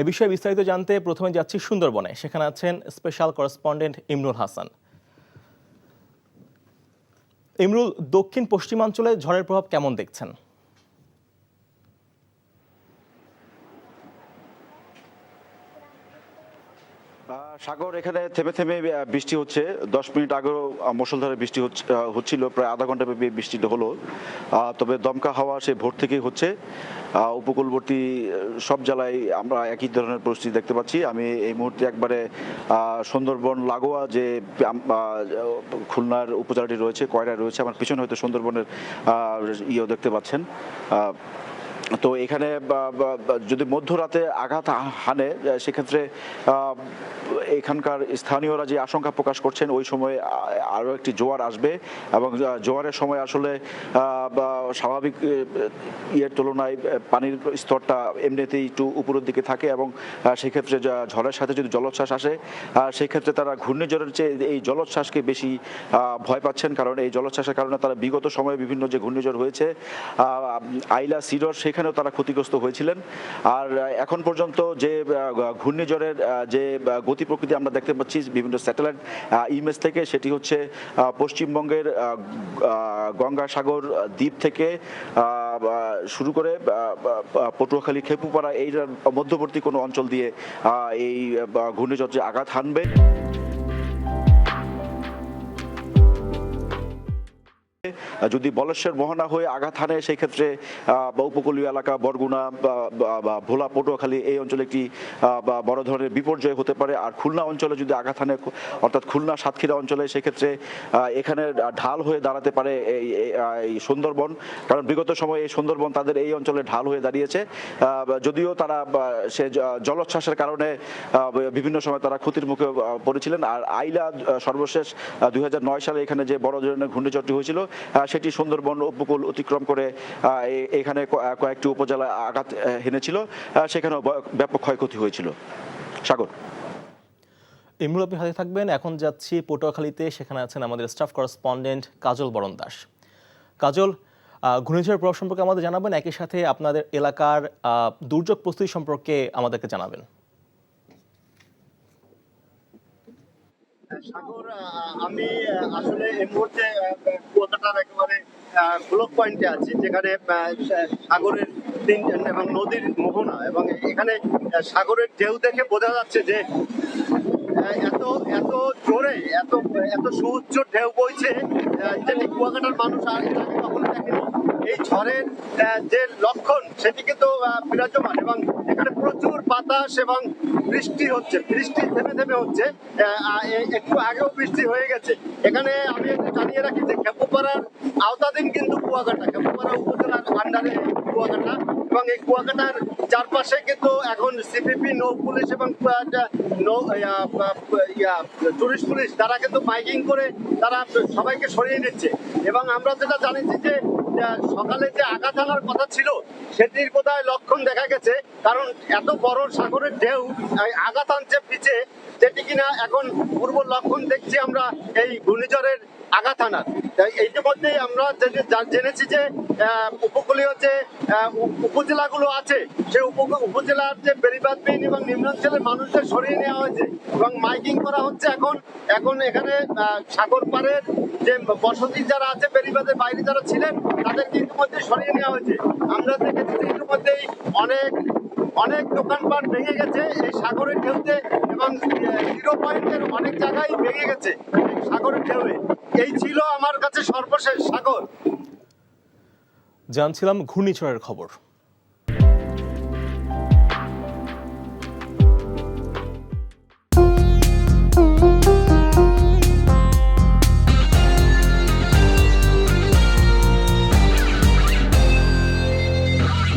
এ বিষয়ে বিস্তারিত জানতে প্রথমে যাচ্ছি সুন্দরবনে। সেখানে আছেন স্পেশাল করেসপন্ডেন্ট ইমরুল হাসান। ইমরুল, দক্ষিণ পশ্চিমাঞ্চলে ঝড়ের প্রভাব কেমন দেখছেন? সাগর, এখানে থেমে থেমে বৃষ্টি হচ্ছে। 10 মিনিট আগেও মুষলধারে বৃষ্টি হচ্ছিল, প্রায় আধা ঘন্টা ব্যাপী বৃষ্টিটা হলো। তবে দমকা হাওয়া সে ভোর থেকেই হচ্ছে। উপকূলবর্তী সব জেলায় আমরা একই ধরনের পরিস্থিতি দেখতে পাচ্ছি। আমি এই মুহূর্তে একবারে সুন্দরবন লাগোয়া যে খুলনার উপজেলাটি রয়েছে, কয়রায় রয়েছে, আমার পিছনে হয়তো সুন্দরবনের ইয়েও দেখতে পাচ্ছেন। তো এখানে যদি মধ্যরাতে আঘাত হানে, সেক্ষেত্রে এখানকার স্থানীয়রা যে আশঙ্কা প্রকাশ করছেন ওই সময় আরও একটি জোয়ার আসবে এবং জোয়ারের সময় আসলে স্বাভাবিক ইয়ের তুলনায় পানির স্তরটা এমনিতেই একটু উপরের দিকে থাকে এবং সেক্ষেত্রে ঝড়ের সাথে যদি জলোচ্ছ্বাস আসে, সেক্ষেত্রে তারা ঘূর্ণিঝড়ের চেয়ে এই জলোচ্ছ্বাসকে বেশি ভয় পাচ্ছেন। কারণ এই জলোচ্ছ্বাসের কারণে তারা বিগত সময়ে বিভিন্ন যে ঘূর্ণিঝড় হয়েছে, আইলা, সিডর, সেখানেও তারা ক্ষতিগ্রস্ত হয়েছিলেন। আর এখন পর্যন্ত যে ঘূর্ণিঝড়ের যে গতি প্রকৃতি আমরা দেখতে পাচ্ছি বিভিন্ন স্যাটেলাইট ইমেজ থেকে, সেটি হচ্ছে পশ্চিমবঙ্গের গঙ্গাসাগর দ্বীপ থেকে শুরু করে পটুয়াখালী, খেপুপাড়া এই মধ্যবর্তী কোনো অঞ্চল দিয়ে এই ঘূর্ণিঝড় যে আঘাত হানবে। যদি বলেশ্বর মোহনা হয়ে আঘাত হানে, সেই ক্ষেত্রে উপকূলীয় এলাকা বরগুনা বা ভোলা, পটুয়াখালী এই অঞ্চলে একটি বড় ধরনের বিপর্যয় হতে পারে। আর খুলনা অঞ্চলে যদি আঘাত হানে, অর্থাৎ খুলনা সাতক্ষীরা অঞ্চলে, সেক্ষেত্রে এখানে ঢাল হয়ে দাঁড়াতে পারে এই সুন্দরবন। কারণ বিগত সময়ে এই সুন্দরবন তাদের এই অঞ্চলে ঢাল হয়ে দাঁড়িয়েছে। যদিও তারা সে জলোচ্ছ্বাসের কারণে বিভিন্ন সময় তারা ক্ষতির মুখে পড়েছিলেন। আর আইলা সর্বশেষ 2009 সালে এখানে যে বড় ধরনের ঘূর্ণিঝড়টি হয়েছিল, সেটি সুন্দরবন উপকূল অতিক্রম করে এখানে কয়েকটি উপজেলায় আঘাত হেনেছিল, সেখানেও ব্যাপক ক্ষয়ক্ষতি হয়েছিল। সাগর। ইমরুল, আপনি হাতে থাকবেন। এখন যাচ্ছি পটুয়াখালীতে। সেখানে আছেন আমাদের স্টাফ করেসপন্ডেন্ট কাজল বরণ দাস। কাজল, ঘূর্ণিঝড়ের প্রভাব সম্পর্কে আমাদের জানাবেন, একই সাথে আপনাদের এলাকার দুর্যোগ প্রস্তুতি সম্পর্কে আমাদেরকে জানাবেন। সাগর, আমি আসলে এই মুহূর্তে কুয়াকাটার একেবারে ব্লক পয়েন্টে আছি, যেখানে সাগরের দিন এবং নদীর মোহনা, এবং এখানে সাগরের ঢেউ দেখে বোঝা যাচ্ছে যে এত এত জোরে এত এত সুউচ্চ ঢেউ বইছে, যেটি কুয়াকাটার মানুষ আর কখনো দেখেনি। এই ঝড়ের যে লক্ষণ সেটি কিন্তু বিরাজমান, এবং এখানে প্রচুর বাতাস এবং বৃষ্টি হচ্ছে, বৃষ্টি থেমে থেমে হচ্ছে। একটু আগেও বৃষ্টি হয়ে গেছে। এখানে আমি একটু জানিয়ে রাখি যে খেপুপাড়ার আওতাধীন কিন্তু কুয়াকাটা, খেপুপাড়া উপজেলার আন্ডারে কুয়াকাটা, এবং এই কুয়াকাটার চারপাশে কিন্তু এখন সিপিপি, নৌ পুলিশ এবং টুরিস্ট পুলিশ তারা কিন্তু মাইকিং করে তারা সবাইকে সরিয়ে নিচ্ছে। এবং আমরা যেটা জানিছি যে সকালে যে আঘাত আনার কথা ছিল সেটির বোধহয় লক্ষণ দেখা গেছে, কারণ এত বড় সাগরের ঢেউ আঘাত আনছে পিছে, যেটি কিনা এখন পূর্ব লক্ষণ দেখছি আমরা এই ঘূর্ণিঝড়ের আঘাত আনার। ইতিমধ্যেই আমরা জেনেছি যে উপকূলীয় যে উপজেলাগুলো আছে, সেই উপজেলার যে বেড়িবাঁধবিহীন এবং নিম্নাঞ্চলের মানুষদের সরিয়ে নেওয়া হয়েছে এবং মাইকিং করা হচ্ছে। এখন এখানে সাগর পাড়ের যে বসতি যারা আছে, বেড়িবাঁধের বাইরে যারা ছিলেন, তাদেরকে ইতিমধ্যে সরিয়ে নেওয়া হয়েছে। আমরা দেখেছি যে ইতিমধ্যেই অনেক দোকানপাট ভেঙে গেছে এই সাগরের ঢেউতে, এবং 0 পয়েন্টের অনেক জায়গায় ভেঙে গেছে সাগরের ঢেউয়ে। এই ছিল আমার কাছে সর্বশেষ। সাগর, জানছিলাম ঘূর্ণিঝড়ের খবর।